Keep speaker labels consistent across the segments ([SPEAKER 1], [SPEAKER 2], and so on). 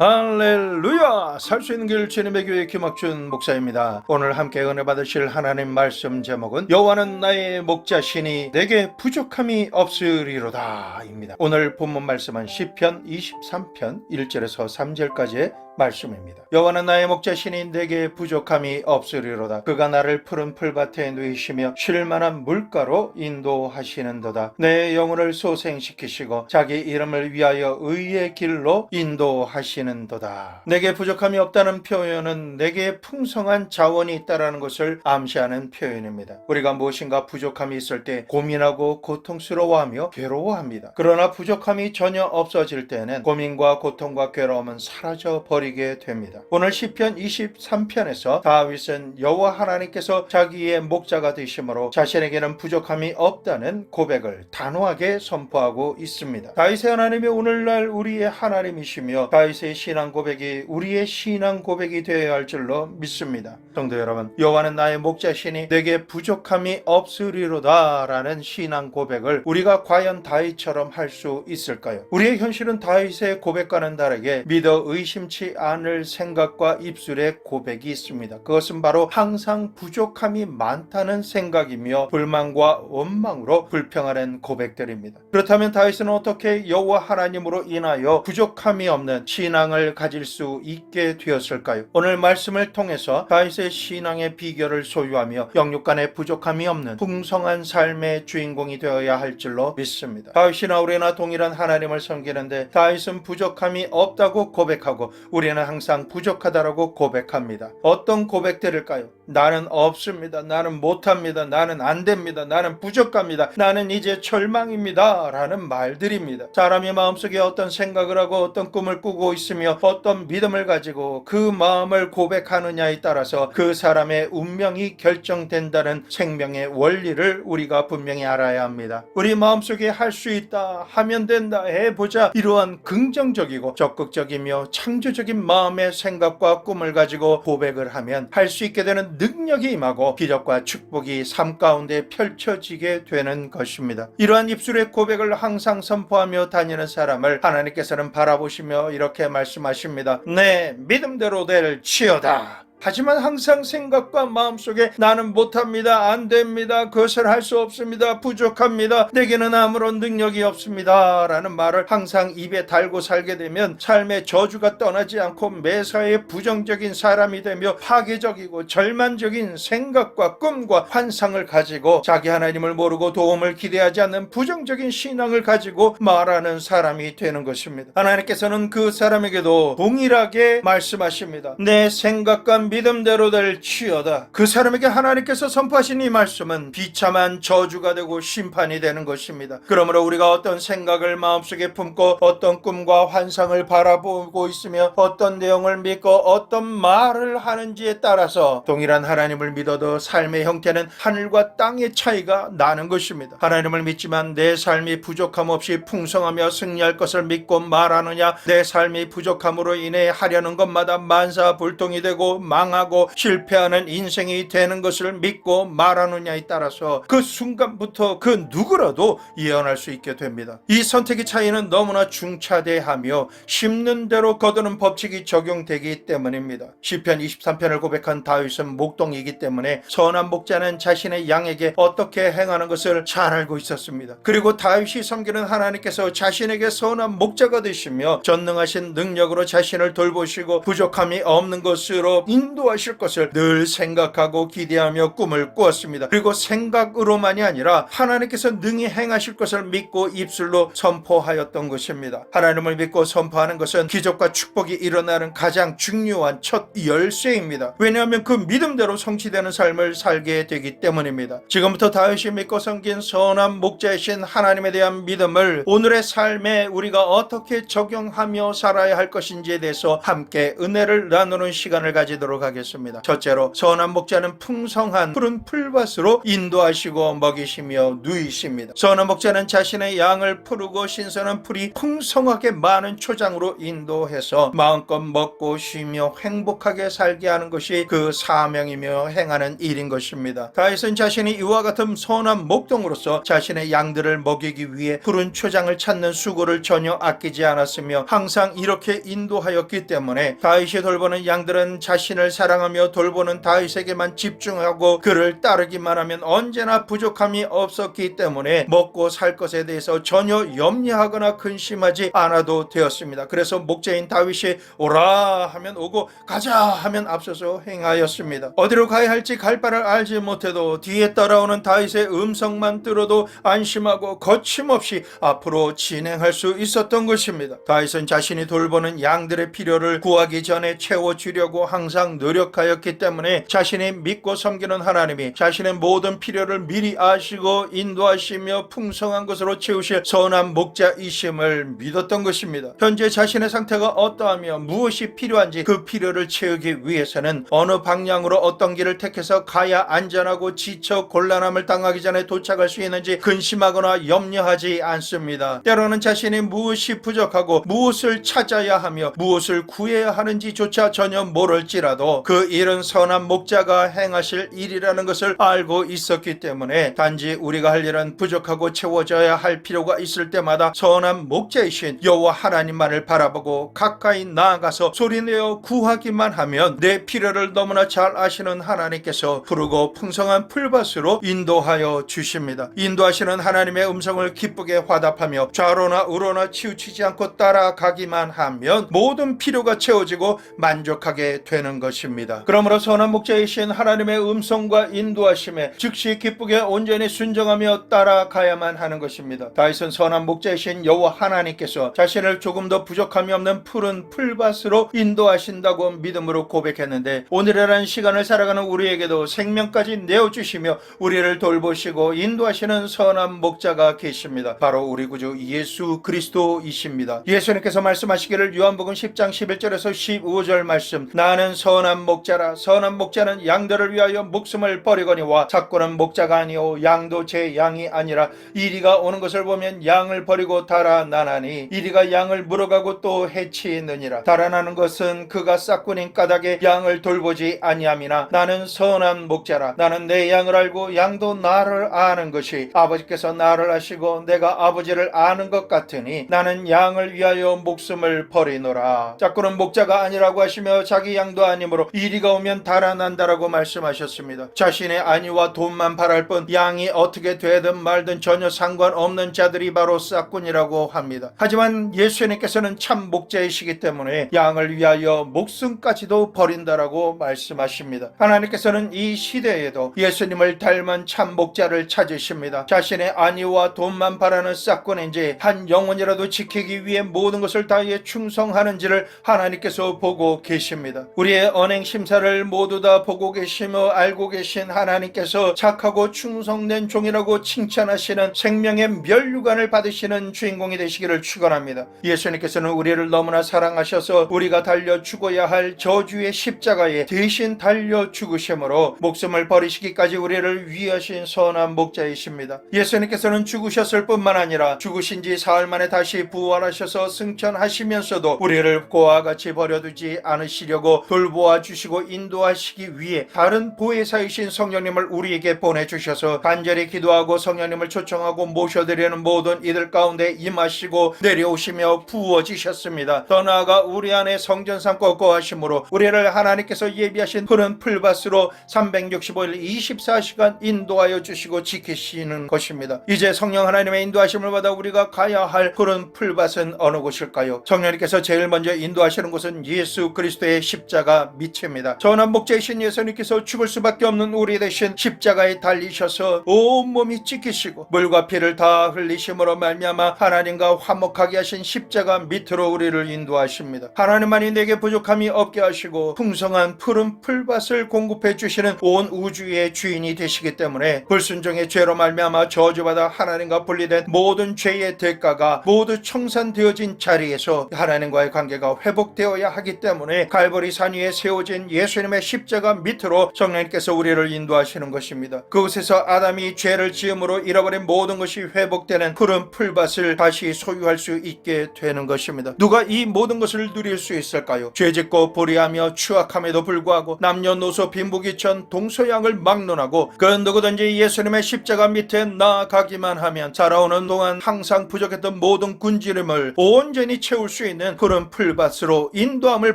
[SPEAKER 1] 할렐루야! 살 수 있는 길 주님의 교회 김학준 목사입니다. 오늘 함께 은혜 받으실 하나님 말씀 제목은 여호와는 나의 목자시니 내게 부족함이 없으리로다 입니다. 오늘 본문 말씀은 시편 23편 1절에서 3절까지의 말씀입니다. 여호와는 나의 목자시니 내게 부족함이 없으리로다. 그가 나를 푸른 풀밭에 누이시며 쉴만한 물가로 인도하시는도다. 내 영혼을 소생시키시고 자기 이름을 위하여 의의 길로 인도하시는도다. 내게 부족함이 없다는 표현은 내게 풍성한 자원이 있다는 것을 암시하는 표현입니다. 우리가 무엇인가 부족함이 있을 때 고민하고 고통스러워하며 괴로워합니다. 그러나 부족함이 전혀 없어질 때는 고민과 고통과 괴로움은 사라져 버리게 됩니다. 오늘 시편 23편에서 다윗은 여호와 하나님께서 자기의 목자가 되심으로 자신에게는 부족함이 없다는 고백을 단호하게 선포하고 있습니다. 다윗의 하나님이 오늘날 우리의 하나님이시며 다윗의 신앙 고백이 우리의 신앙 고백이 되어야 할 줄로 믿습니다. 성도 여러분, 여호와는 나의 목자시니 내게 부족함이 없으리로다 라는 신앙 고백을 우리가 과연 다윗처럼 할 수 있을까요? 우리의 현실은 다윗의 고백과는 다르게 믿어 의심치 않을 생각과 입술의 고백이 있습니다. 그것은 바로 항상 부족함이 많다는 생각이며 불만과 원망으로 불평하는 고백들입니다. 그렇다면 다윗은 어떻게 여호와 하나님으로 인하여 부족함이 없는 신앙을 가질 수 있게 되었을까요? 오늘 말씀을 통해서 다윗의 신앙의 비결을 소유하며 영육 간의 부족함이 없는 풍성한 삶의 주인공이 되어야 할 줄로 믿습니다. 다윗이나 우리나 동일한 하나님을 섬기는데 다윗은 부족함이 없다고 고백하고 우리는 항상 부족하다라고 고백합니다. 어떤 고백들일까요? 나는 없습니다. 나는 못합니다. 나는 안됩니다. 나는 부족합니다. 나는 이제 절망입니다 라는 말들입니다. 사람이 마음속에 어떤 생각을 하고 어떤 꿈을 꾸고 있으며 어떤 믿음을 가지고 그 마음을 고백하느냐에 따라서 그 사람의 운명이 결정된다는 생명의 원리를 우리가 분명히 알아야 합니다. 우리 마음속에 할 수 있다, 하면 된다, 해보자, 이러한 긍정적이고 적극적이며 창조적인 마음의 생각과 꿈을 가지고 고백을 하면 할 수 있게 되는 능력이 임하고 기적과 축복이 삶 가운데 펼쳐지게 되는 것입니다. 이러한 입술의 고백을 항상 선포하며 다니는 사람을 하나님께서는 바라보시며 이렇게 말씀하십니다. 내 믿음대로 될지어다. 하지만 항상 생각과 마음속에 나는 못합니다. 안됩니다. 그것을 할 수 없습니다. 부족합니다. 내게는 아무런 능력이 없습니다 라는 말을 항상 입에 달고 살게 되면 삶의 저주가 떠나지 않고 매사에 부정적인 사람이 되며 파괴적이고 절망적인 생각과 꿈과 환상을 가지고 자기 하나님을 모르고 도움을 기대하지 않는 부정적인 신앙을 가지고 말하는 사람이 되는 것입니다. 하나님께서는 그 사람에게도 동일하게 말씀하십니다. 내 생각과 믿음대로 될지어다. 그 사람에게 하나님께서 선포하신 이 말씀은 비참한 저주가 되고 심판이 되는 것입니다. 그러므로 우리가 어떤 생각을 마음속에 품고 어떤 꿈과 환상을 바라보고 있으며 어떤 내용을 믿고 어떤 말을 하는지에 따라서 동일한 하나님을 믿어도 삶의 형태는 하늘과 땅의 차이가 나는 것입니다. 하나님을 믿지만 내 삶이 부족함 없이 풍성하며 승리할 것을 믿고 말하느냐, 내 삶이 부족함으로 인해 하려는 것마다 만사불통이 되고 망하고 실패하는 인생이 되는 것을 믿고 말하느냐에 따라서 그 순간부터 그 누구라도 예언할 수 있게 됩니다. 이 선택의 차이는 너무나 중차대하며 심는 대로 거두는 법칙이 적용되기 때문입니다. 시편 23편을 고백한 다윗은 목동이기 때문에 선한 목자는 자신의 양에게 어떻게 행하는 것을 잘 알고 있었습니다. 그리고 다윗이 섬기는 하나님께서 자신에게 선한 목자가 되시며 전능하신 능력으로 자신을 돌보시고 부족함이 없는 것으로 인도하실 것을 늘 생각하고 기대하며 꿈을 꾸었습니다. 그리고 생각으로만이 아니라 하나님께서 능히 행하실 것을 믿고 입술로 선포하였던 것입니다. 하나님을 믿고 선포하는 것은 기적과 축복이 일어나는 가장 중요한 첫 열쇠입니다. 왜냐하면 그 믿음대로 성취되는 삶을 살게 되기 때문입니다. 지금부터 다윗이 믿고 섬긴 선한 목자이신 하나님에 대한 믿음을 오늘의 삶에 우리가 어떻게 적용하며 살아야 할 것인지에 대해서 함께 은혜를 나누는 시간을 가지도록 살펴보도록 하겠습니다. 첫째로, 선한 목자는 풍성한 푸른 풀밭으로 인도하시고 먹이시며 누이십니다. 선한 목자는 자신의 양을 푸르고 신선한 풀이 풍성하게 많은 초장으로 인도해서 마음껏 먹고 쉬며 행복하게 살게 하는 것이 그 사명이며 행하는 일인 것입니다. 다윗은 자신이 이와 같은 선한 목동으로서 자신의 양들을 먹이기 위해 푸른 초장을 찾는 수고를 전혀 아끼지 않았으며 항상 이렇게 인도하였기 때문에 다윗이 돌보는 양들은 자신을 사랑하며 돌보는 다윗에게만 집중하고 그를 따르기만 하면 언제나 부족함이 없었기 때문에 먹고 살 것에 대해서 전혀 염려하거나 근심하지 않아도 되었습니다. 그래서 목자인 다윗이 오라 하면 오고 가자 하면 앞서서 행하였습니다. 어디로 가야 할지 갈 바를 알지 못해도 뒤에 따라오는 다윗의 음성만 들어도 안심하고 거침없이 앞으로 진행할 수 있었던 것입니다. 다윗은 자신이 돌보는 양들의 필요를 구하기 전에 채워주려고 항상 노력하였기 때문에 자신이 믿고 섬기는 하나님이 자신의 모든 필요를 미리 아시고 인도하시며 풍성한 것으로 채우실 선한 목자이심을 믿었던 것입니다. 현재 자신의 상태가 어떠하며 무엇이 필요한지 그 필요를 채우기 위해서는 어느 방향으로 어떤 길을 택해서 가야 안전하고 지쳐 곤란함을 당하기 전에 도착할 수 있는지 근심하거나 염려하지 않습니다. 때로는 자신이 무엇이 부족하고 무엇을 찾아야 하며 무엇을 구해야 하는지조차 전혀 모를지라도 그 일은 선한 목자가 행하실 일이라는 것을 알고 있었기 때문에 단지 우리가 할 일은 부족하고 채워져야 할 필요가 있을 때마다 선한 목자이신 여호와 하나님만을 바라보고 가까이 나아가서 소리내어 구하기만 하면 내 필요를 너무나 잘 아시는 하나님께서 푸르고 풍성한 풀밭으로 인도하여 주십니다. 인도하시는 하나님의 음성을 기쁘게 화답하며 좌로나 우로나 치우치지 않고 따라가기만 하면 모든 필요가 채워지고 만족하게 되는 것입니다. 그러므로 선한 목자이신 하나님의 음성과 인도하심에 즉시 기쁘게 온전히 순종하며 따라가야만 하는 것입니다. 다윗은 선한 목자이신 여호와 하나님께서 자신을 조금 더 부족함이 없는 푸른 풀밭으로 인도하신다고 믿음으로 고백했는데 오늘이라는 시간을 살아가는 우리에게도 생명까지 내어주시며 우리를 돌보시고 인도하시는 선한 목자가 계십니다. 바로 우리 구주 예수 그리스도이십니다. 예수님께서 말씀하시기를 요한복음 10장 11절에서 15절 말씀, 나는 선한 목자라. 선한 목자는 양들을 위하여 목숨을 버리거니와 찾고는 목자가 아니오 양도 제 양이 아니라 이리가 오는 것을 보면 양을 버리고 달아나나니 이리가 양을 물어가고 또 해치느니라. 달아나는 것은 그가 싹군인 까닭에 양을 돌보지 아니함이나 나는 선한 목자라. 나는 내 양을 알고 양도 나를 아는 것이 아버지께서 나를 아시고 내가 아버지를 아는 것 같으니 나는 양을 위하여 목숨을 버리노라. 짝꾸는 목자가 아니라고 하시며 자기 양도 아니므로 이리가 오면 달아난다라고 말씀하셨습니다. 자신의 안위와 돈만 바랄 뿐 양이 어떻게 되든 말든 전혀 상관없는 자들이 바로 싹군이라고 합니다. 하지만 예수님께서는 참 목자이시기 때문에 양을 위하여 목숨까지도 버린다라고 말씀하십니다. 하나님께서는 이 시대에도 예수님을 닮은 참 목자를 찾으십니다. 자신의 안위와 돈만 바라는 싹군인지 한 영혼이라도 지키기 위해 모든 것을 다해 충성하는지를 하나님께서 보고 계십니다. 우리의 언행 심사를 모두 다 보고 계시며 알고 계신 하나님께서 착하고 충성된 종이라고 칭찬하시는 생명의 면류관을 받으시는 주인공이 되시기를 축원합니다. 예수님께서는 우리를 너무나 사랑하셔서 우리가 달려 죽어야 할 저주의 십자가에 대신 달려 죽으심으로 목숨을 버리시기까지 우리를 위하신 선한 목자이십니다. 예수님께서는 죽으셨을 뿐만 아니라 죽으신 지 사흘 만에 다시 부활하셔서 승천하시면서도 우리를 고와 같이 버려두지 않으시려고 돌보아 주시고 인도하시기 위해 다른 보혜사이신 성령님을 우리에게 보내주셔서 간절히 기도하고 성령님을 초청하고 모셔드리는 모든 이들 가운데 임하시고 내려오시며 부어지셨습니다. 더 나아가 우리 안에 성전 삼고 거하심으로 우리를 하나님께서 예비하신 푸른 풀밭으로 365일 24시간 인도하여 주시고 지키시는 것입니다. 이제 성령 하나님의 인도하심을 받아 우리가 가야 할 푸른 풀밭은 어느 곳일까요? 성령님께서 제일 먼저 인도하시는 곳은 예수 그리스도의 십자가 밑입니다. 선한 목자이신 예수님께서 죽을 수밖에 없는 우리 대신 십자가에 달리셔서 온몸이 찢기시고 물과 피를 다 흘리심으로 말미암아 하나님과 화목하게 하신 십자가 밑으로 우리를 인도하십니다. 하나님만이 내게 부족함이 없게 하시고 풍성한 푸른 풀밭을 공급해 주시는 온 우주의 주인이 되시기 때문에 불순종의 죄로 말미암아 저주받아 하나님과 분리된 모든 죄의 대가가 모두 청산되어진 자리에서 하나님과의 관계가 회복되어야 하기 때문에 갈보리 산 위에 세워진 예수님의 십자가 밑으로 성령님께서 우리를 인도하시는 것입니다. 그곳에서 아담이 죄를 지음으로 잃어버린 모든 것이 회복되는 푸른 풀밭을 다시 소유할 수 있게 되는 것입니다. 누가 이 모든 것을 누릴 수 있을까요? 죄짓고 불의하며 추악함에도 불구하고 남녀노소 빈부귀천 동서양을 막론하고 그 누구든지 예수님의 십자가 밑에 나아가기만 하면 살아오는 동안 항상 부족했던 모든 굶주림을 온전히 채울 수 있는 푸른 풀밭으로 인도함을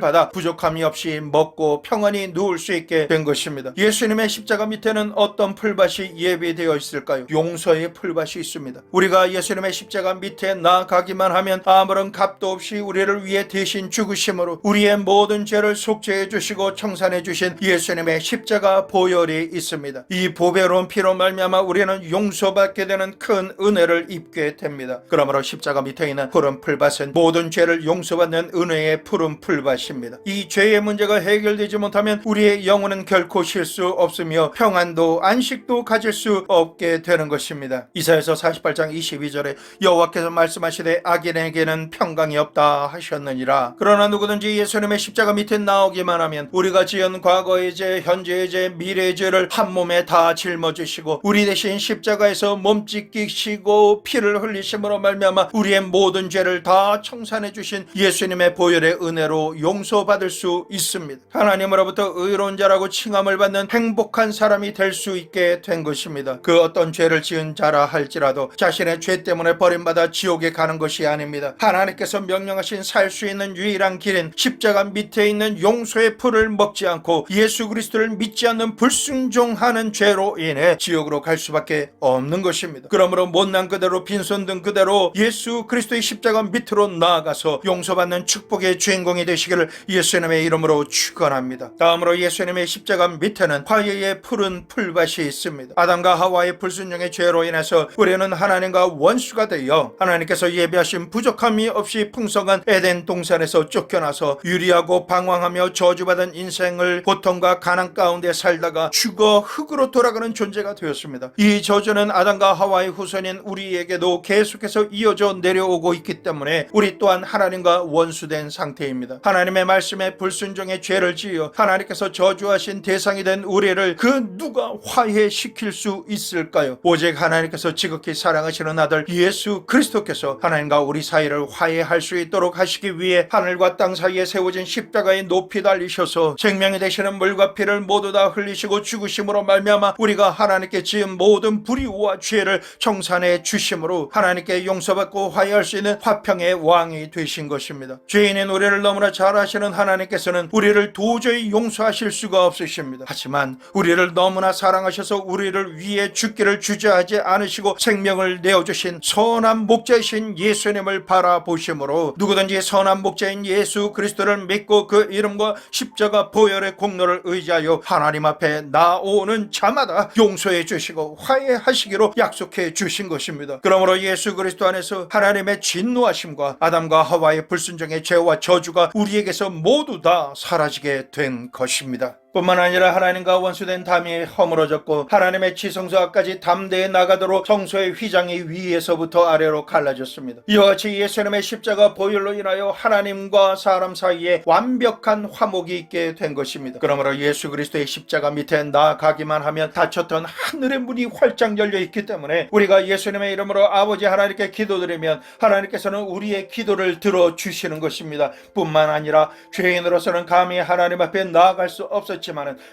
[SPEAKER 1] 받아 부족함이 없이 먹고 평안히 누울 수 있게 된 것입니다. 예수님의 십자가 밑에는 어떤 풀밭이 예비되어 있을까요? 용서의 풀밭이 있습니다. 우리가 예수님의 십자가 밑에 나아가기만 하면 아무런 값도 없이 우리를 위해 대신 죽으심으로 우리의 모든 죄를 속죄해 주시고 청산해 주신 예수님의 십자가 보혈이 있습니다. 이 보배로운 피로 말미암아 우리는 용서받게 되는 큰 은혜를 입게 됩니다. 그러므로 십자가 밑에 있는 푸른 풀밭은 모든 죄를 용서받는 은혜의 푸른 풀밭입니다. 이 죄의 문제가 해결되지 못하면 우리의 영혼은 결코 쉴 수 없으며 평안도 안식도 가질 수 없게 되는 것입니다. 이사야서 48장 22절에 여호와께서 말씀하시되 악인에게는 평강이 없다 하셨느니라. 그러나 누구든지 예수님의 십자가 밑에 나오기만 하면 우리가 지은 과거의 죄, 현재의 죄, 미래의 죄를 한 몸에 다 짊어지시고 우리 대신 십자가에서 몸짓기시고 피를 흘리심으로 말미암아 우리의 모든 죄를 다 청산해 주신 예수님의 보혈의 은혜로 용서받을 수 있습니다. 하나님으로부터 의로운 자라고 칭함을 받는 행복한 사람이 될 수 있게 된 것입니다. 그 어떤 죄를 지은 자라 할지라도 자신의 죄 때문에 버림받아 지옥에 가는 것이 아닙니다. 하나님께서 명령하신 살 수 있는 유일한 길은 십자가 밑에 있는 용서의 풀을 먹지 않고 예수 그리스도를 믿지 않는 불순종하는 죄로 인해 지옥으로 갈 수밖에 없는 것입니다. 그러므로 못난 그대로 빈손 든 그대로 예수 그리스도의 십자가 밑으로 나아가서 용서받는 축복의 주인공이 되시기를 예수님의 이름으로 축원합니다. 다음으로 예수님의 십자가 밑에는 화해의 푸른 풀밭이 있습니다. 아담과 하와의 불순종의 죄로 인해서 우리는 하나님과 원수가 되어 하나님께서 예비하신 부족함이 없이 풍성한 에덴 동산에서 쫓겨나서 유리하고 방황하며 저주받은 인생을 고통과 가난 가운데 살다가 죽어 흙으로 돌아가는 존재가 되었습니다. 이 저주는 아담과 하와의 후손인 우리에게도 계속해서 이어져 내려오고 있기 때문에 우리 또한 하나님과 원수된 상태입니다. 하나님의 말씀에 불순종의 죄를 지어 하나님께서 저주하신 대상이 된 우리를 그 누가 화해시킬 수 있을까요? 오직 하나님께서 지극히 사랑하시는 아들 예수 그리스도께서 하나님과 우리 사이를 화해할 수 있도록 하시기 위해 하늘과 땅 사이에 세워진 십자가에 높이 달리셔서 생명이 되시는 물과 피를 모두 다 흘리시고 죽으심으로 말미암아 우리가 하나님께 지은 모든 불의와 죄를 청산해 주심으로 하나님께 용서받고 화해할 수 있는 화평의 왕이 되신 것입니다. 죄인인 우리를 너무나 잘 아시는 하나님께서는 우리를 도저히 용서하실 수가 없으십니다. 하지만 우리를 너무나 사랑하셔서 우리를 위해 죽기를 주저하지 않으시고 생명을 내어주신 선한 목자이신 예수님을 바라보심으로 누구든지 선한 목자인 예수 그리스도를 믿고 그 이름과 십자가 보혈의 공로를 의지하여 하나님 앞에 나오는 자마다 용서해 주시고 화해하시기로 약속해 주신 것입니다. 그러므로 예수 그리스도 안에서 하나님의 진노하심과 아담과 하와의 불순종의 죄와 저주가 우리에게서 모두 다 사라지게 된 것입니다. 뿐만 아니라 하나님과 원수된 담이 허물어졌고 하나님의 지성소 앞까지 담대히 나가도록 성소의 휘장이 위에서부터 아래로 갈라졌습니다. 이와 같이 예수님의 십자가 보혈로 인하여 하나님과 사람 사이에 완벽한 화목이 있게 된 것입니다. 그러므로 예수 그리스도의 십자가 밑에 나아가기만 하면 닫혔던 하늘의 문이 활짝 열려 있기 때문에 우리가 예수님의 이름으로 아버지 하나님께 기도드리면 하나님께서는 우리의 기도를 들어주시는 것입니다. 뿐만 아니라 죄인으로서는 감히 하나님 앞에 나아갈 수 없었지만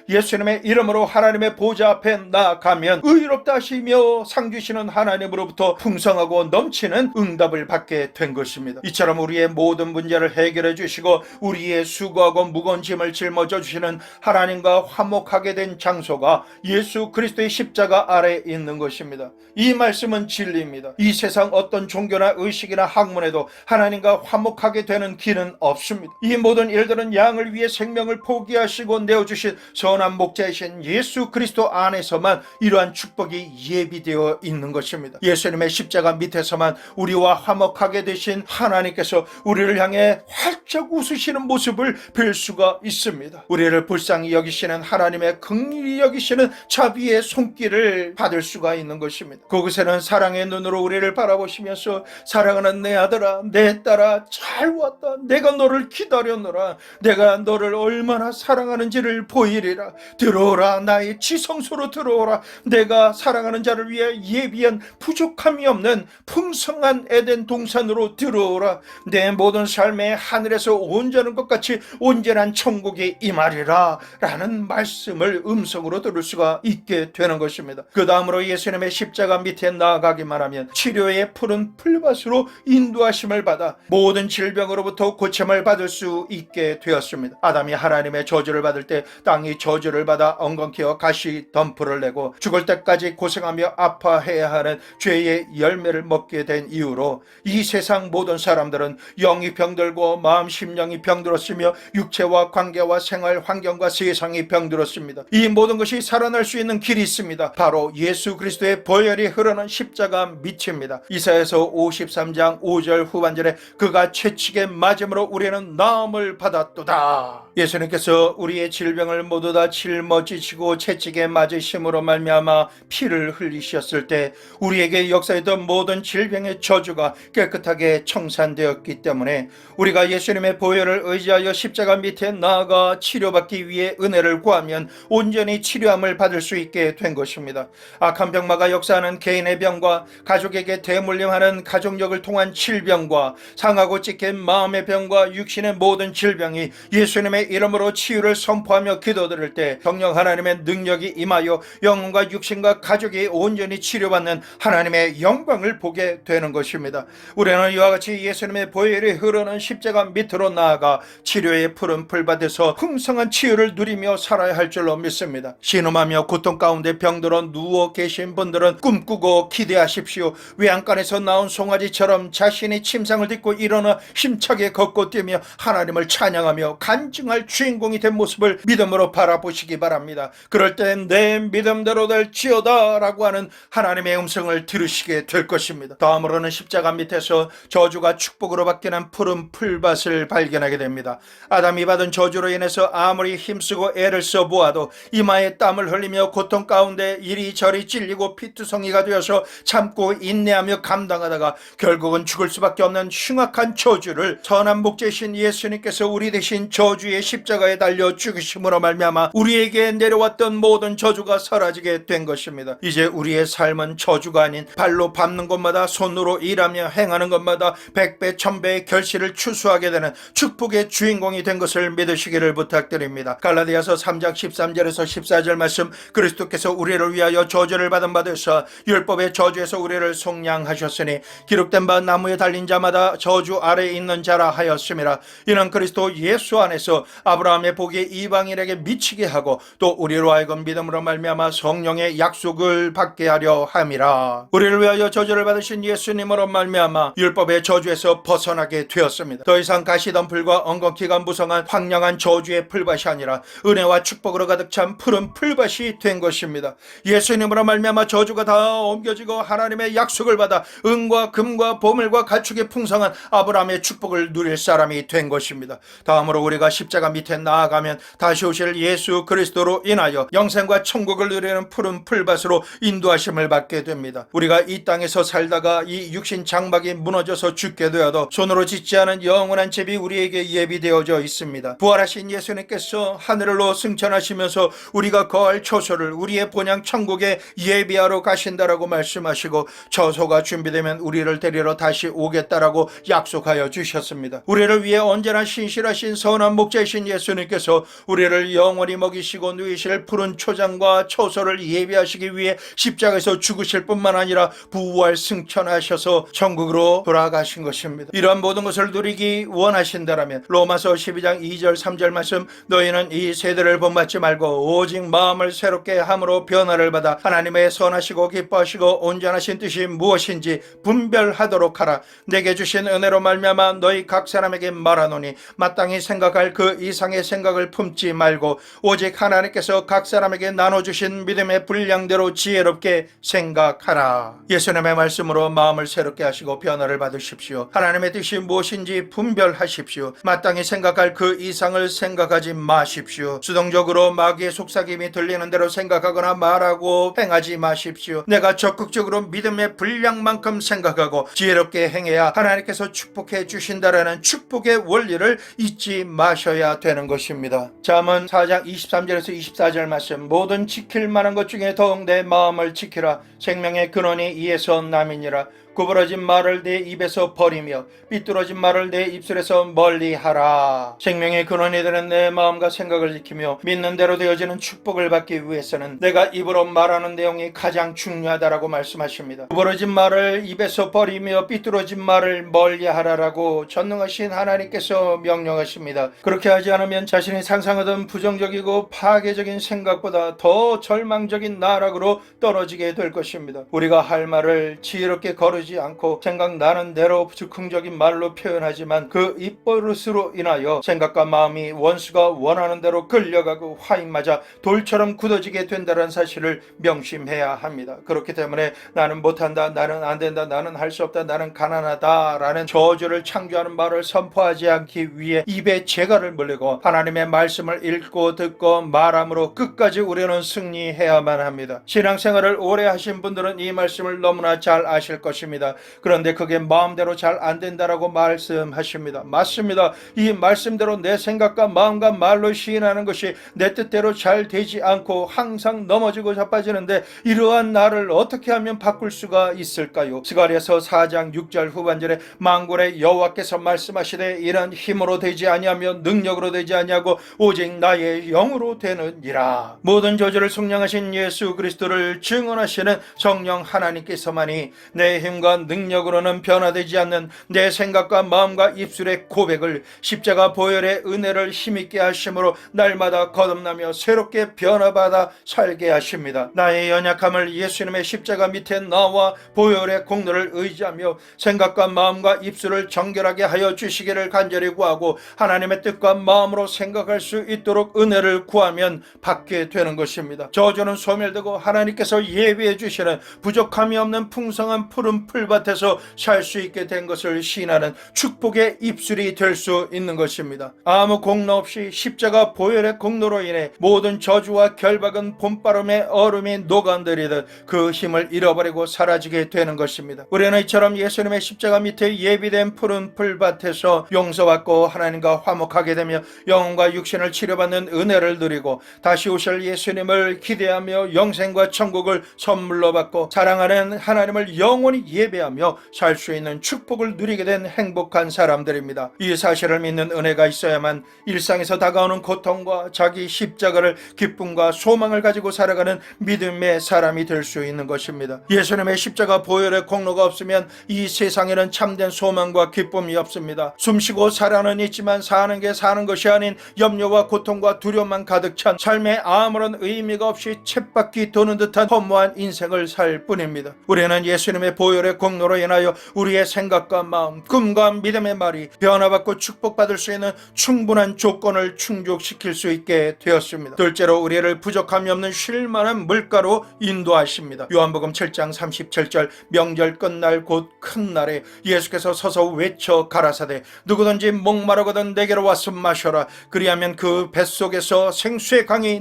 [SPEAKER 1] 예수님의 이름으로 하나님의 보좌 앞에 나아가면 의롭다 하시며 상 주시는 하나님으로부터 풍성하고 넘치는 응답을 받게 된 것입니다. 이처럼 우리의 모든 문제를 해결해 주시고 우리의 수고하고 무거운 짐을 짊어져 주시는 하나님과 화목하게 된 장소가 예수 그리스도의 십자가 아래에 있는 것입니다. 이 말씀은 진리입니다. 이 세상 어떤 종교나 의식이나 학문에도 하나님과 화목하게 되는 길은 없습니다. 이 모든 일들은 양을 위해 생명을 포기하시고 내어주신 주신 선한 목자이신 예수 그리스도 안에서만 이러한 축복이 예비되어 있는 것입니다. 예수님의 십자가 밑에서만 우리와 화목하게 되신 하나님께서 우리를 향해 활짝 웃으시는 모습을 뵐 수가 있습니다. 우리를 불쌍히 여기시는 하나님의 긍휼히 여기시는 자비의 손길을 받을 수가 있는 것입니다. 그곳에는 사랑의 눈으로 우리를 바라보시면서 사랑하는 내 아들아, 내 딸아, 잘 왔다. 내가 너를 기다렸노라. 내가 너를 얼마나 사랑하는지를 보이리라. 들어오라. 나의 지성소로 들어오라. 내가 사랑하는 자를 위해 예비한 부족함이 없는 풍성한 에덴 동산으로 들어오라. 내 모든 삶에 하늘에서 온전한 것 같이 온전한 천국이 임하리라 라는 말씀을 음성으로 들을 수가 있게 되는 것입니다. 그 다음으로 예수님의 십자가 밑에 나아가기만 하면 치료의 푸른 풀밭으로 인도하심을 받아 모든 질병으로부터 고침을 받을 수 있게 되었습니다. 아담이 하나님의 저주를 받을 때 땅이 저주를 받아 엉겅퀴어 가시 덤불을 내고 죽을 때까지 고생하며 아파해야 하는 죄의 열매를 먹게 된 이후로 이 세상 모든 사람들은 영이 병들고 마음 심령이 병들었으며 육체와 관계와 생활 환경과 세상이 병들었습니다. 이 모든 것이 살아날 수 있는 길이 있습니다. 바로 예수 그리스도의 보혈이 흐르는 십자가 밑입니다. 이사야서 53장 5절 후반절에 그가 채찍에 맞음으로 우리는 나음을 받았도다. 예수님께서 우리의 질병을 모두 다 짊어지시고 채찍에 맞으심으로 말미암아 피를 흘리셨을 때 우리에게 역사했던 모든 질병의 저주가 깨끗하게 청산되었기 때문에 우리가 예수님의 보혈을 의지하여 십자가 밑에 나아가 치료받기 위해 은혜를 구하면 온전히 치료함을 받을 수 있게 된 것입니다. 악한 병마가 역사하는 개인의 병과 가족에게 대물림하는 가족력을 통한 질병과 상하고 찢긴 마음의 병과 육신의 모든 질병이 예수님의 이름으로 치유를 선포하며 기도드릴 때 성령 하나님의 능력이 임하여 영혼과 육신과 가족이 온전히 치료받는 하나님의 영광을 보게 되는 것입니다. 우리는 이와 같이 예수님의 보혈이 흐르는 십자가 밑으로 나아가 치료의 푸른 풀밭에서 풍성한 치유를 누리며 살아야 할 줄로 믿습니다. 신음하며 고통 가운데 병들어 누워 계신 분들은 꿈꾸고 기대하십시오. 외양간에서 나온 송아지처럼 자신이 침상을 딛고 일어나 힘차게 걷고 뛰며 하나님을 찬양하며 간증할 주인공이 된 모습을 믿음으로 바라보시기 바랍니다. 그럴 때 내 믿음대로 될지어다 라고 하는 하나님의 음성을 들으시게 될 것입니다. 다음으로는 십자가 밑에서 저주가 축복으로 바뀌는 푸른 풀밭을 발견하게 됩니다. 아담이 받은 저주로 인해서 아무리 힘쓰고 애를 써보아도 이마에 땀을 흘리며 고통 가운데 이리저리 찔리고 피투성이가 되어서 참고 인내하며 감당하다가 결국은 죽을 수밖에 없는 흉악한 저주를 선한 목자이신 예수님께서 우리 대신 저주의 십자가에 달려 죽으심으로 말미암아 우리에게 내려왔던 모든 저주가 사라지게 된 것입니다. 이제 우리의 삶은 저주가 아닌 발로 밟는 곳마다 손으로 일하며 행하는 것마다 100배 1000배의 결실을 추수하게 되는 축복의 주인공이 된 것을 믿으시기를 부탁드립니다. 갈라디아서 3장 13절에서 14절 말씀, 그리스도께서 우리를 위하여 저주를 받은 바 되사 율법의 저주에서 우리를 속량하셨으니 기록된 바 나무에 달린 자마다 저주 아래에 있는 자라 하였음이라. 이는 그리스도 예수 안에서 아브라함의 복이 이방인에게 미치게 하고 또 우리로 하여금 믿음으로 말미암아 성령의 약속을 받게 하려 함이라. 우리를 위하여 저주를 받으신 예수님으로 말미암아 율법의 저주에서 벗어나게 되었습니다. 더 이상 가시덤불과 엉겅퀴가 무성한 황량한 저주의 풀밭이 아니라 은혜와 축복으로 가득 찬 푸른 풀밭이 된 것입니다. 예수님으로 말미암아 저주가 다 옮겨지고 하나님의 약속을 받아 은과 금과 보물과 가축의 풍성한 아브라함의 축복을 누릴 사람이 된 것입니다. 다음으로 우리가 십자가 밑에 나아가면 다시 오실 예수 그리스도로 인하여 영생과 천국을 누리는 푸른 풀밭으로 인도하심을 받게 됩니다. 우리가 이 땅에서 살다가 이 육신 장막이 무너져서 죽게 되어도 손으로 짓지 않은 영원한 집이 우리에게 예비되어져 있습니다. 부활하신 예수님께서 하늘로 승천하시면서 우리가 거할 처소를 우리의 본향 천국에 예비하러 가신다라고 말씀하시고 처소가 준비되면 우리를 데리러 다시 오겠다라고 약속하여 주셨습니다. 우리를 위해 언제나 신실하신 선한 목자이신 예수님께서 우리를 영원히 먹이시고 누이실 푸른 초장과 처소를 예비하시기 위해 십자가에서 죽으실 뿐만 아니라 부활 승천하셔서 천국으로 돌아가신 것입니다. 이러한 모든 것을 누리기 원하신다라면 로마서 12장 2절 3절 말씀, 너희는 이 세대를 본받지 말고 오직 마음을 새롭게 함으로 변화를 받아 하나님의 선하시고 기뻐하시고 온전하신 뜻이 무엇인지 분별하도록 하라. 내게 주신 은혜로 말미암아 너희 각 사람에게 말하노니 마땅히 생각할 그 이상의 생각을 품지 말고 오직 하나님께서 각 사람에게 나눠주신 믿음의 분량대로 지혜롭게 생각하라. 예수님의 말씀으로 마음을 새롭게 하시고 변화를 받으십시오. 하나님의 뜻이 무엇인지 분별하십시오. 마땅히 생각할 그 이상을 생각하지 마십시오. 수동적으로 마귀의 속삭임이 들리는 대로 생각하거나 말하고 행하지 마십시오. 내가 적극적으로 믿음의 분량만큼 생각하고 지혜롭게 행해야 하나님께서 축복해 주신다라는 축복의 원리를 잊지 마셔야 되는 것입니다. 잠언 4장 23절에서 24절 말씀, 모든 지킬 만한 것 중에 더욱 내 마음을 지키라. 생명의 근원이 이에서 남이니라. 구부러진 말을 내 입에서 버리며 삐뚤어진 말을 내 입술에서 멀리하라. 생명의 근원이 되는 내 마음과 생각을 지키며 믿는 대로 되어지는 축복을 받기 위해서는 내가 입으로 말하는 내용이 가장 중요하다라고 말씀하십니다. 구부러진 말을 입에서 버리며 삐뚤어진 말을 멀리하라라고 전능하신 하나님께서 명령하십니다. 그렇게 하지 않으면 자신이 상상하던 부정적이고 파괴적인 생각보다 더 절망적인 나락으로 떨어지게 될 것입니다. 우리가 할 말을 지혜롭게 거르지 않고 생각나는 대로 즉흥적인 말로 표현하지만 그 입버릇으로 인하여 생각과 마음이 원수가 원하는 대로 끌려가고 화인 맞아 돌처럼 굳어지게 된다는 사실을 명심해야 합니다. 그렇기 때문에 나는 못한다, 나는 안된다, 나는 할 수 없다, 나는 가난하다 라는 저주를 창조하는 말을 선포하지 않기 위해 입에 재갈을 물리고 하나님의 말씀을 읽고 듣고 말함으로 끝까지 우리는 승리해야만 합니다. 신앙생활을 오래 하신 분들은 이 말씀을 너무나 잘 아실 것입니다. 그런데 그게 마음대로 잘 안된다라고 말씀하십니다. 맞습니다. 이 말씀대로 내 생각과 마음과 말로 시인하는 것이 내 뜻대로 잘 되지 않고 항상 넘어지고 자빠지는데 이러한 나를 어떻게 하면 바꿀 수가 있을까요? 스가랴서 4장 6절 후반절에 만군의 여호와께서 말씀하시되 이런 힘으로 되지 아니하며 능력으로 되지 아니하고 오직 나의 영으로 되느니라. 모든 저주를 속량하신 예수 그리스도를 증언하시는 성령 하나님께서만이 내 힘과 능력으로는 변화되지 않는 내 생각과 마음과 입술의 고백을 십자가 보혈의 은혜를 힘있게 하심으로 날마다 거듭나며 새롭게 변화받아 살게 하십니다. 나의 연약함을 예수님의 십자가 밑에 나와 보혈의 공로를 의지하며 생각과 마음과 입술을 정결하게 하여 주시기를 간절히 구하고 하나님의 뜻과 마음으로 생각할 수 있도록 은혜를 구하면 받게 되는 것입니다. 저주는 소멸되고 하나님께서 예비해 주시는 부족함이 없는 풍성한 푸른 풀밭에서 살 수 있게 된 것을 시인하는 축복의 입술이 될 수 있는 것입니다. 아무 공로 없이 십자가 보혈의 공로로 인해 모든 저주와 결박은 봄바람에 얼음이 녹아내리듯 그 힘을 잃어버리고 사라지게 되는 것입니다. 우리는 이처럼 예수님의 십자가 밑에 예비된 푸른 풀밭에서 용서받고 하나님과 화목하게 되며 영혼과 육신을 치료받는 은혜를 누리고 다시 오실 예수님을 기대하며 영생과 천국을 선물로 받고 사랑하는 하나님을 영원히 예배하며 살 수 있는 축복을 누리게 된 행복한 사람들입니다. 이 사실을 믿는 은혜가 있어야만 일상에서 다가오는 고통과 자기 십자가를 기쁨과 소망을 가지고 살아가는 믿음의 사람이 될 수 있는 것입니다. 예수님의 십자가 보혈의 공로가 없으면 이 세상에는 참된 소망과 기쁨이 없습니다. 숨쉬고 살아는 있지만 사는 게 사는 것이 아닌 염려와 고통과 두려움만 가득 찬 삶에 아무런 의미가 없이 쳇바퀴 도는 듯한 허무한 인생을 살 뿐입니다. 우리는 예수님의 보혈의 공로로 인하여 우리의 생각과 마음, 꿈과 믿음의 말이 변화받고 축복받을 수 있는 충분한 조건을 충족시킬 수 있게 되었습니다. 둘째로 우리를 부족함이 없는 쉴만한 물가로 인도하십니다. 요한복음 7장 37절 명절 끝날 곧 큰 날에 예수께서 서서 외쳐 가라사대 누구든지 목마르거든 내게로 와서 마셔라. 그리하면 그 뱃속에서 생수의 강이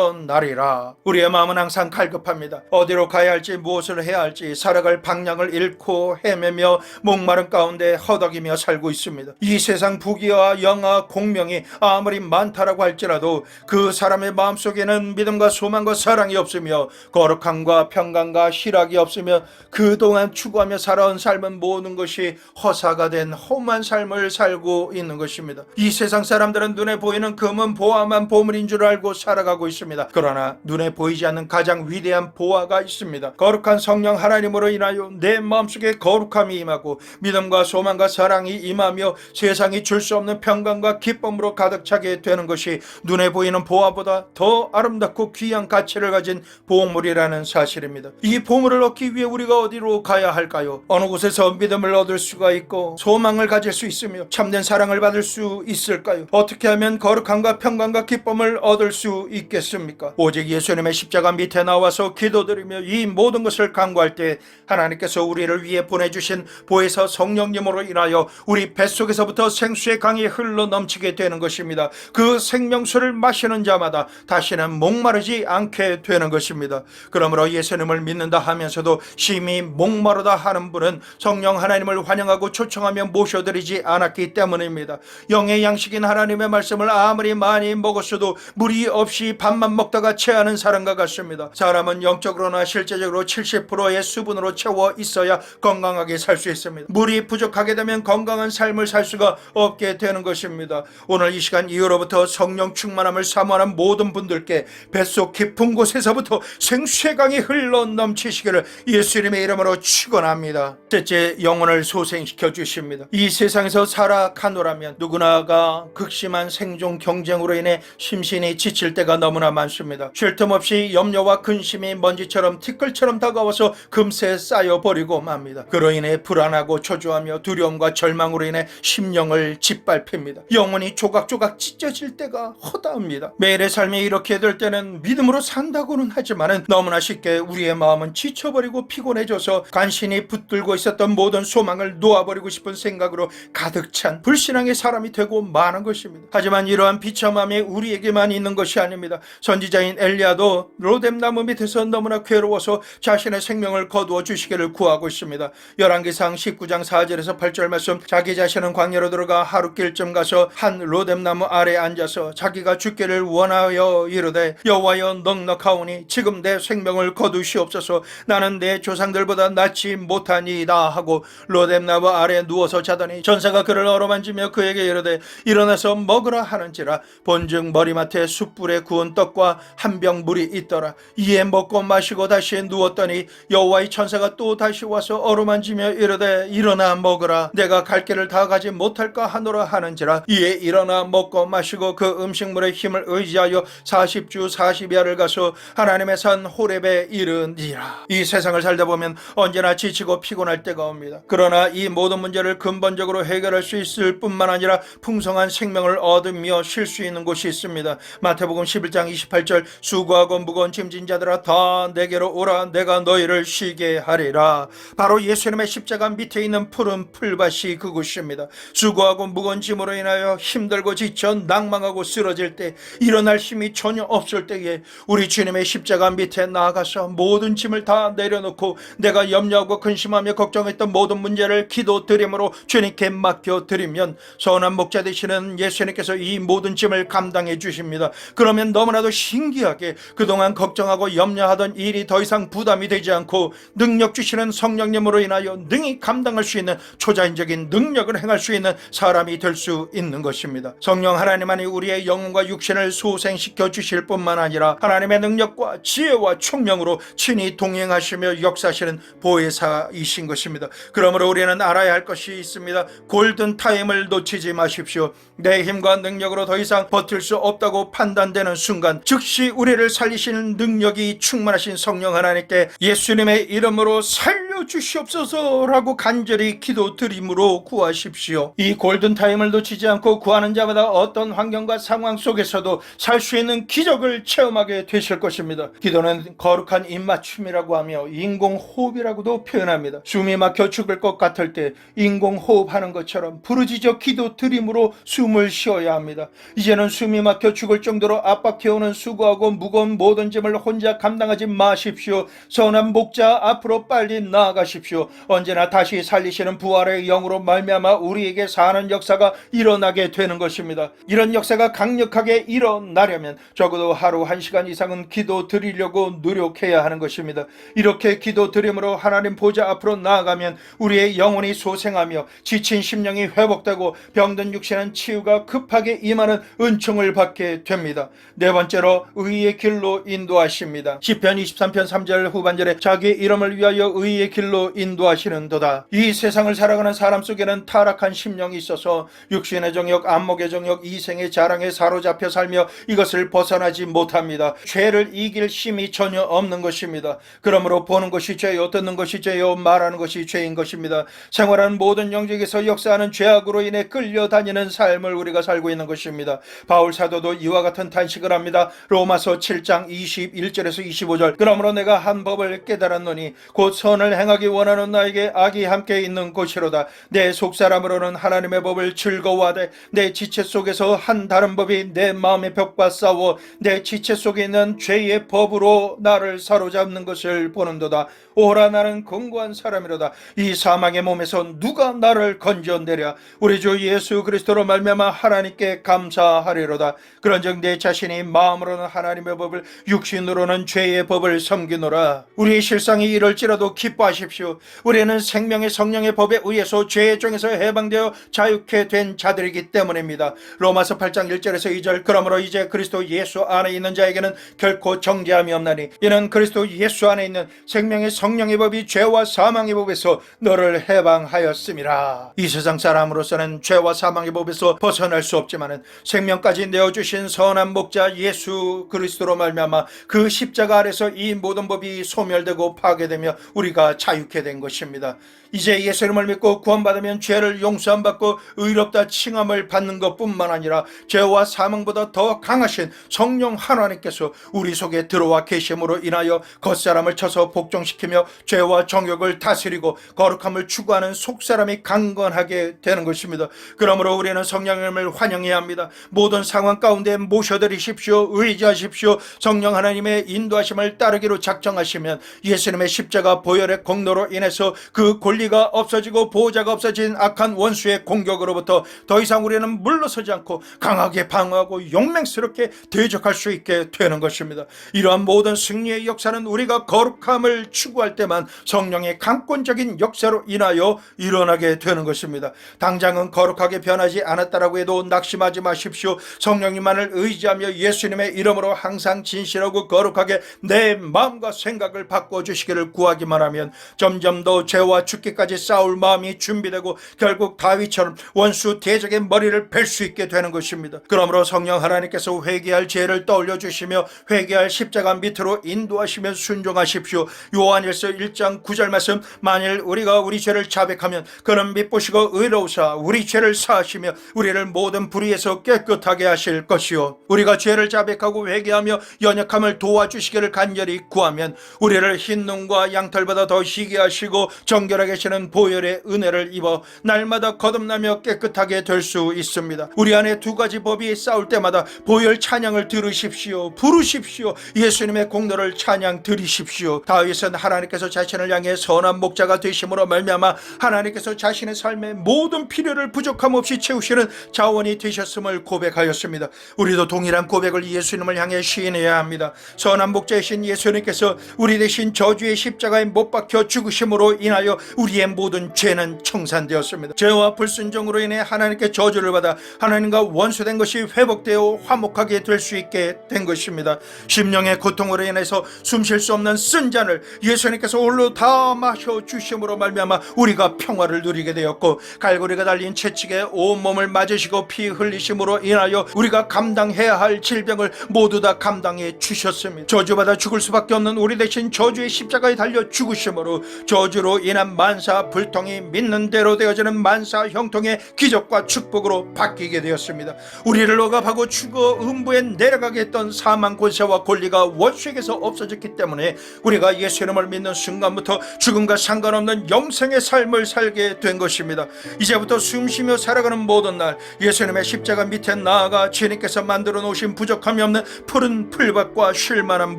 [SPEAKER 1] 넘쳐나리라. 우리의 마음은 항상 갈급합니다. 어디로 가야 할지 무엇을 해야 할지 살아갈 방향을 잃고 헤매며 목마른 가운데 허덕이며 살고 있습니다. 이 세상 부귀와 영화 공명이 아무리 많다라고 할지라도 그 사람의 마음속에는 믿음과 소망과 사랑이 없으며 거룩함과 평강과 희락이 없으며 그동안 추구하며 살아온 삶은 모든 것이 허사가 된 험한 삶을 살고 있는 것입니다. 이 세상 사람들은 눈에 보이는 금은 보화만 보물인 줄 알고 살아가고 있습니다. 그러나 눈에 보이지 않는 가장 위대한 보화가 있습니다. 거룩한 성령 하나님으로 인하여 내 우리의 마음속에 거룩함이 임하고 믿음과 소망과 사랑이 임하며 세상이 줄 수 없는 평강과 기쁨으로 가득 차게 되는 것이 눈에 보이는 보화보다 더 아름답고 귀한 가치를 가진 보물이라는 사실입니다. 이 보물을 얻기 위해 우리가 어디로 가야 할까요? 어느 곳에서 믿음을 얻을 수가 있고 소망을 가질 수 있으며 참된 사랑을 받을 수 있을까요? 어떻게 하면 거룩함과 평강과 기쁨을 얻을 수 있겠습니까? 오직 예수님의 십자가 밑에 나와서 기도드리며 이 모든 것을 간구할 때 하나님께서 우리를 위해 보내주신 보혜사 성령님으로 인하여 우리 뱃속에서부터 생수의 강이 흘러 넘치게 되는 것입니다. 그 생명수를 마시는 자마다 다시는 목마르지 않게 되는 것입니다. 그러므로 예수님을 믿는다 하면서도 심히 목마르다 하는 분은 성령 하나님을 환영하고 초청하며 모셔드리지 않았기 때문입니다. 영의 양식인 하나님의 말씀을 아무리 많이 먹었어도 무리 없이 밥만 먹다가 체하는 사람과 같습니다. 사람은 영적으로나 실제적으로 70%의 수분으로 채워 있어야 건강하게 살 수 있습니다. 물이 부족하게 되면 건강한 삶을 살 수가 없게 되는 것입니다. 오늘 이 시간 이후로부터 성령 충만함을 사모하는 모든 분들께 뱃속 깊은 곳에서부터 생수의 강이 흘러 넘치시기를 예수님의 이름으로 축원합니다. 셋째, 영혼을 소생시켜 주십니다. 이 세상에서 살아가노라면 누구나가 극심한 생존 경쟁으로 인해 심신이 지칠 때가 너무나 많습니다. 쉴 틈 없이 염려와 근심이 먼지처럼 티끌처럼 다가와서 금세 쌓여버리고 맙니다. 그로 인해 불안하고 초조하며 두려움과 절망으로 인해 심령을 짓밟힙니다. 영혼이 조각조각 찢어질 때가 허다합니다. 매일의 삶이 이렇게 될 때는 믿음으로 산다고는 하지만 너무나 쉽게 우리의 마음은 지쳐버리고 피곤해져서 간신히 붙들고 있었던 모든 소망을 놓아버리고 싶은 생각으로 가득 찬 불신앙의 사람이 되고 마는 것입니다. 하지만 이러한 비참함이 우리에게만 있는 것이 아닙니다. 선지자인 엘리야도 로뎀나무 밑에서 너무나 괴로워서 자신의 생명을 거두어 주시기를 구하고 있습니다. 열왕기상 19장 4절에서 8절 말씀, 자기 자신은 광야로 들어가 하룻길쯤 가서 한 로뎀나무 아래 앉아서 자기가 죽기를 원하여 이르되 여호와여 넉넉하오니 지금 내 생명을 거두시옵소서. 나는 내 조상들보다 낫지 못하니이다 하고 로뎀나무 아래 누워서 자더니 전사가 그를 어루만지며 그에게 이르되 일어나서 먹으라 하는지라. 본즉 머리맡에 숯불에 구운 떡과 한 병 물이 있더라. 이에 먹고 마시고 다시 누웠더니 여호와의 천사가 또 다시 와서 어루만지며 이르되 일어나 먹으라. 내가 갈 길을 다 가지 못할까 하노라 하는지라. 이에 일어나 먹고 마시고 그 음식물의 힘을 의지하여 40주 40야를 가서 하나님의 산 호렙에 이르니라. 이 세상을 살다 보면 언제나 지치고 피곤할 때가 옵니다. 그러나 이 모든 문제를 근본적으로 해결할 수 있을 뿐만 아니라 풍성한 생명을 얻으며 쉴 수 있는 곳이 있습니다. 마태복음 11장 28절, 수고하고 무거운 짐진 자들아 다 내게로 오라. 내가 너희를 쉬게 하리라. 바로 예수님의 십자가 밑에 있는 푸른 풀밭이 그곳입니다. 수고하고 무거운 짐으로 인하여 힘들고 지쳐 낭망하고 쓰러질 때, 일어날 힘이 전혀 없을 때에 우리 주님의 십자가 밑에 나아가서 모든 짐을 다 내려놓고 내가 염려하고 근심하며 걱정했던 모든 문제를 기도드림으로 주님께 맡겨드리면 선한 목자 되시는 예수님께서 이 모든 짐을 감당해 주십니다. 그러면 너무나도 신기하게 그동안 걱정하고 염려하던 일이 더 이상 부담이 되지 않고 능력 주시는 성령님으로 인하여 능히 감당할 수 있는 초자연적인 능력을 행할 수 있는 사람이 될 수 있는 것입니다. 성령 하나님만이 우리의 영혼과 육신을 소생시켜 주실 뿐만 아니라 하나님의 능력과 지혜와 총명으로 친히 동행하시며 역사하시는 보혜사이신 것입니다. 그러므로 우리는 알아야 할 것이 있습니다. 골든타임을 놓치지 마십시오. 내 힘과 능력으로 더 이상 버틸 수 없다고 판단되는 순간 즉시 우리를 살리시는 능력이 충만하신 성령 하나님께 예수님의 이름으로 살려주시옵소서라고 간절히 기도드림으로 구하십시오. 이 골든타임을 놓치지 않고 구하는 자마다 어떤 환경과 상황 속에서도 살 수 있는 기적을 체험하게 되실 것입니다. 기도는 거룩한 입맞춤이라고 하며 인공호흡이라고도 표현합니다. 숨이 막혀 죽을 것 같을 때 인공호흡하는 것처럼 부르짖어 기도드림으로 숨을 쉬어야 합니다. 이제는 숨이 막혀 죽을 정도로 압박해오는 수고하고 무거운 모든 짐을 혼자 감당하지 마십시오. 선한 목자 앞으로 빨리 나아가십시오. 언제나 다시 살리시는 부활의 영으로 말미암아 우리에게 사는 역사가 일어나게 되는 것입니다. 이런 역사가 강력하게 일어나려면 적어도 하루 1시간 이상은 기도 드리려고 노력해야 하는 것입니다. 이렇게 기도 드림으로 하나님 보좌 앞으로 나아가면 우리의 영혼이 소생하며 지친 심령이 회복되고 병든 육신은 치유가 급하게 임하는 은총을 받게 됩니다. 네 번째로 의의 길로 인도하십니다. 시편 23편 3절 후반절에 자기 이름을 위하여 의의 의의 길로 인도하시는도다. 이 세상을 살아가는 사람 속에는 타락한 심령이 있어서 육신의 정욕, 안목의 정욕, 이생의 자랑에 사로잡혀 살며 이것을 벗어나지 못합니다. 죄를 이길 힘이 전혀 없는 것입니다. 그러므로 보는 것이 죄요, 듣는 것이 죄요, 말하는 것이 죄인 것입니다. 생활하는 모든 영역에서 역사하는 죄악으로 인해 끌려다니는 삶을 우리가 살고 있는 것입니다. 바울 사도도 이와 같은 탄식을 합니다. 로마서 7장 21절에서 25절. 그러므로 내가 한 법을 깨달았노니 곧 선을 행하기 원하는 나에게 악이 함께 있는 것이로다. 내 속사람으로는 하나님의 법을 즐거워하되 내 지체 속에서 한 다른 법이 내 마음의 벽과 싸워 내 지체 속에 있는 죄의 법으로 나를 사로잡는 것을 보는도다. 오라, 나는 견고한 사람이로다. 이 사망의 몸에서 누가 나를 건져내랴. 우리 주 예수 그리스도로 말미암아 하나님께 감사하리로다. 그런즉 내 자신이 마음으로는 하나님의 법을, 육신으로는 죄의 법을 섬기노라. 우리의 실상이 이럴지라도 기뻐하십시오. 우리는 생명의 성령의 법에 의해서 죄의 종에서 해방되어 자유케 된 자들이기 때문입니다. 로마서 8장 1절에서 2절. 그러므로 이제 그리스도 예수 안에 있는 자에게는 결코 정죄함이 없나니 이는 그리스도 예수 안에 있는 생명의 성령의 법이 죄와 사망의 법에서 너를 해방하였음이라. 이 세상 사람으로서는 죄와 사망의 법에서 벗어날 수 없지만은 생명까지 내어주신 선한 목자 예수 그리스도로 말미암아 그 십자가 아래서 이 모든 법이 소멸되고 파괴되며 우리가 자유케 된 것입니다. 이제 예수님을 믿고 구원받으면 죄를 용서함 받고 의롭다 칭함을 받는 것뿐만 아니라 죄와 사망보다 더 강하신 성령 하나님께서 우리 속에 들어와 계심으로 인하여 겉사람을 쳐서 복종시키며 죄와 정욕을 다스리고 거룩함을 추구하는 속사람이 강건하게 되는 것입니다. 그러므로 우리는 성령님을 환영해야 합니다. 모든 상황 가운데 모셔드리십시오. 의지하십시오. 성령 하나님의 인도하심을 따르기로 작정하시면 예수님의 십자가 보혈의 공로로 인해서 그 권리가 없어지고 보호자가 없어진 악한 원수의 공격으로부터 더 이상 우리는 물러서지 않고 강하게 방어하고 용맹스럽게 대적할 수 있게 되는 것입니다. 이러한 모든 승리의 역사는 우리가 거룩함을 추구할 때만 성령의 강권적인 역사로 인하여 일어나게 되는 것입니다. 당장은 거룩하게 변하지 않았다라고 해도 낙심하지 마십시오. 성령님만을 의지하며 예수님의 이름으로 항상 진실하고 거룩하게 내 마음과 생각을 바꿔주시기를 구하기만 하면 점점 더 죄와 죽기까지 싸울 마음이 준비되고 결국 다윗처럼 원수 대적의 머리를 벨 수 있게 되는 것입니다. 그러므로 성령 하나님께서 회개할 죄를 떠올려 주시며 회개할 십자가 밑으로 인도하시며 순종하십시오. 요한일서 1장 9절 말씀. 만일 우리가 우리 죄를 자백하면 그는 미쁘시고 의로우사 우리 죄를 사하시며 우리를 모든 불의에서 깨끗하게 하실 것이요. 우리가 죄를 자백하고 회개하며 연약함을 도와주시기를 간절히 구하면 우리를 흰 눈과 양털보다 더 희게 하시고 정결하게 하시는 보혈의 은혜를 입어 날마다 거듭나며 깨끗하게 될 수 있습니다. 우리 안에 두 가지 법이 싸울 때마다 보혈 찬양을 들으십시오. 부르십시오. 예수님의 공로를 찬양 드리십시오. 다윗은 하나님께서 자신을 향해 선한 목자가 되심으로 말미암아 하나님께서 자신의 삶의 모든 필요를 부족함 없이 채우시는 자원이 되셨음을 고백하였습니다. 우리도 동일한 고백을 예수님을 향해 시인해야 합니다. 선한 목자이신 예수님께서 우리 대신 저주의 십자가에 못 박혀 죽으심으로 인하여 우리의 모든 죄는 청산되었습니다. 죄와 불순종으로 인해 하나님께 저주를 받아 하나님과 원수된 것이 회복되어 화목하게 될 수 있게 된 것입니다. 심령의 고통으로 인해서 숨 쉴 수 없는 쓴 잔을 예수님께서 홀로 다 마셔 주심으로 말미암아 우리가 평화를 누리게 되었고 갈고리가 달린 채찍에 온몸을 맞으시고 피 흘리심으로 인하여 우리가 감당해야 할 질병을 모두 다 감당해 주셨습니다. 저주받아 죽을 수밖에 없는 우리 대신 저주의 십자가에 달려 죽으심으로 저주로 인한 만사 불통이 믿는 대로 되어지는 만사 형통의 기적과 축복으로 바뀌게 되었습니다. 우리를 억압하고 죽어 음부에 내려가게 했던 사망 권세와 권리가 원수에게서 없어졌기 때문에 우리가 예수님을 믿는 순간부터 죽음과 상관없는 영생의 삶을 살게 된 것입니다. 이제부터 숨쉬며 살아가는 모든 날 예수님의 십자가 밑에 나아가 주님께서 만들어 놓으신 부족함이 없는 푸른 풀밭과 쉴만한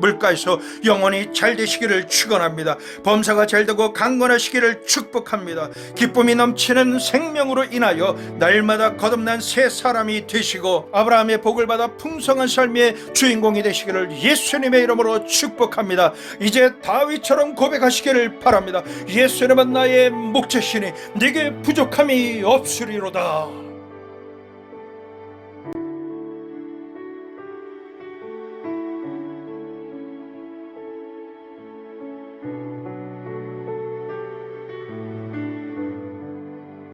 [SPEAKER 1] 물가에서 영원히 잘 되시기를 축원합니다. 범사가 잘 되고 강건하시기를 축복합니다. 기쁨이 넘치는 생명으로 인하여 날마다 거듭난 새 사람이 되시고 아브라함의 복을 받아 풍성한 삶의 주인공이 되시기를 예수님의 이름으로 축복합니다. 이제 다윗처럼 고백하시기를 바랍니다. 예수님은 나의 목자시니 내게 부족함이 없으리로다.